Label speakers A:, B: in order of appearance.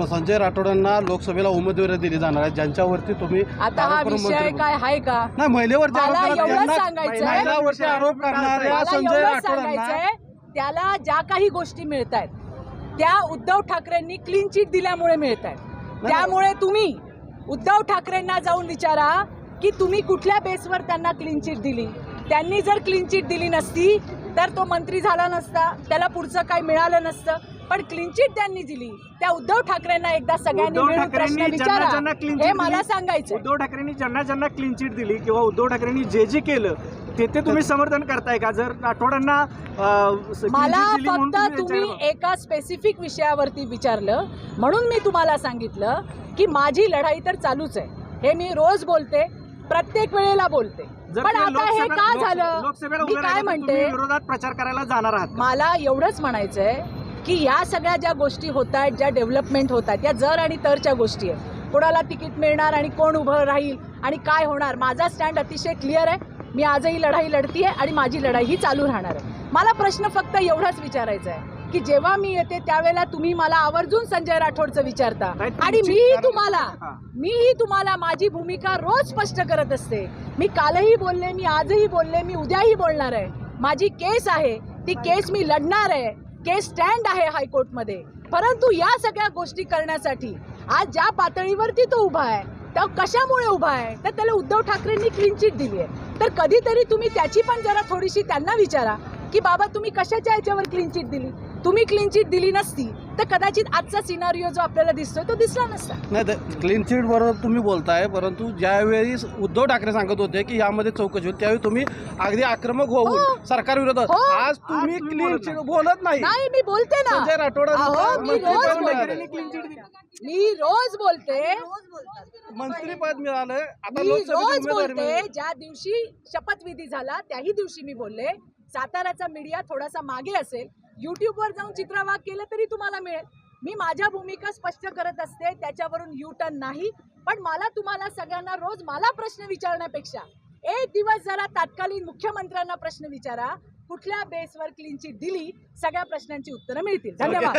A: संजय राठोडांना लोकसभेला उमेदवारी दिली जाणार आहे, ज्यांच्यावरती तुम्ही
B: आता हा विषय काय आहे का?
A: नाही, महिलेवरती
B: मला एवढंच सांगायचं आहे,
A: महिलावरती आरोप करणाऱ्या
B: मला
A: संजय
B: एवढंच
A: राठोडांना
B: सांगायचंय, त्याला ज्या काही गोष्टी मिळत आहेत त्या उद्धव ठाकरेंनी क्लीन चिट दिल्यामुळे मिळत आहेत. त्यामुळे तुम्ही उद्धव ठाकरेंना जाऊन विचारा की तुम्ही कुठल्या बेसवर त्यांना क्लीन चिट दिली. त्यांनी जर क्लीन चिट दिली नसती तर तो मंत्री झाला नसता, त्याला पुढचं काही मिळालं नसतं. पण क्लीन चिट त्यांनी दिली. त्या उद्धव ठाकरेंना एकदा सगळ्यांनी मिळून प्रश्न विचारा, हे मला सांगायचं.
C: उद्धव ठाकरेंनी ज्यांना क्लीन चिट दिली किंवा उद्धव ठाकरेंनी जे केलं ते तुम्ही समर्थन करताय का? जर राठोडांना
B: मला फक्त तुम्ही एका स्पेसिफिक विषयावरती विचारलं म्हणून मी तुम्हाला सांगितलं की माझी लढाई तर चालूच आहे. हे मी रोज बोलते, प्रत्येक वेळेला बोलते. पण आता हे का झालं? मी काय म्हणते,
C: विरोधात प्रचार करायला जाणार आहात?
B: मला एवढंच म्हणायचंय की या सगळ्या ज्या गोष्टी होत आहेत, ज्या डेव्हलपमेंट होत आहेत, या जर आणि तरच्या गोष्टी आहेत. कोणाला तिकीट मिळणार आणि कोण उभं राहील आणि काय होणार, माझा स्टँड अतिशय क्लिअर आहे. मी आजही लढाई लढतीये आणि माझी लढाई ही चालू राहणार आहे. मला प्रश्न फक्त एवढाच विचारायचा आहे की जेव्हा मी येते त्यावेळेला तुम्ही मला आवर्जून संजय राठोडचं विचारता आणि मीही तुम्हाला माझी भूमिका रोज स्पष्ट करत असते. मी कालही बोलले, मी आजही बोलले, मी उद्याही बोलणार आहे. माझी केस आहे, ती केस मी लढणार आहे. केस स्टँड आहे हायकोर्टमध्ये. परंतु या सगळ्या गोष्टी करण्यासाठी आज ज्या पातळीवरती तो उभा आहे त्या कशामुळे उभा आहे, तर त्याला उद्धव ठाकरेंनी क्लीन चिट दिली आहे. तर कधीतरी तुम्ही त्याची पण जरा थोडीशी त्यांना विचारा की बाबा तुम्ही कशाच्या ह्याच्यावर क्लीन चिट दिली. तुम्ही क्लीन चिट दिली नसती तर कदाचित आजचा सिनारिओ जो आपल्याला दिसतोय तो दिसला नसता.
A: नाही, क्लीन चिट बरोबर तुम्ही बोलताय, परंतु ज्यावेळी उद्धव ठाकरे सांगत होते की यामध्ये चौकशी होती त्यावेळी तुम्ही अगदी आक्रमक होऊन सरकार विरोधात, आज तुम्ही क्लीन चिट बोलत नाही.
B: नाही, मी बोलते ना,
A: संजय राठोड
B: मी रोज बोलते,
A: मंत्रीपद मिळालं, आता
B: मी रोज
A: लोकसभेची
B: बोलते. ज्या दिवशी शपथविधी झाला त्याही दिवशी मी बोलले. साताऱ्याचा मीडिया थोडासा मागे असेल, युट्यूबवर जाऊन चित्रवाग केलं तरी तुम्हाला मिळेल. मी माझ्या भूमिका स्पष्ट करत असते, त्याच्यावरून यू टर्न नाही. पण मला तुम्हाला सगळ्यांना रोज मला प्रश्न विचारण्यापेक्षा एक दिवस जरा तात्कालीन मुख्यमंत्र्यांना प्रश्न विचारा, कुठल्या बेसवर क्लीन चिट दिली, सगळ्या प्रश्नांची उत्तरं मिळतील. धन्यवाद.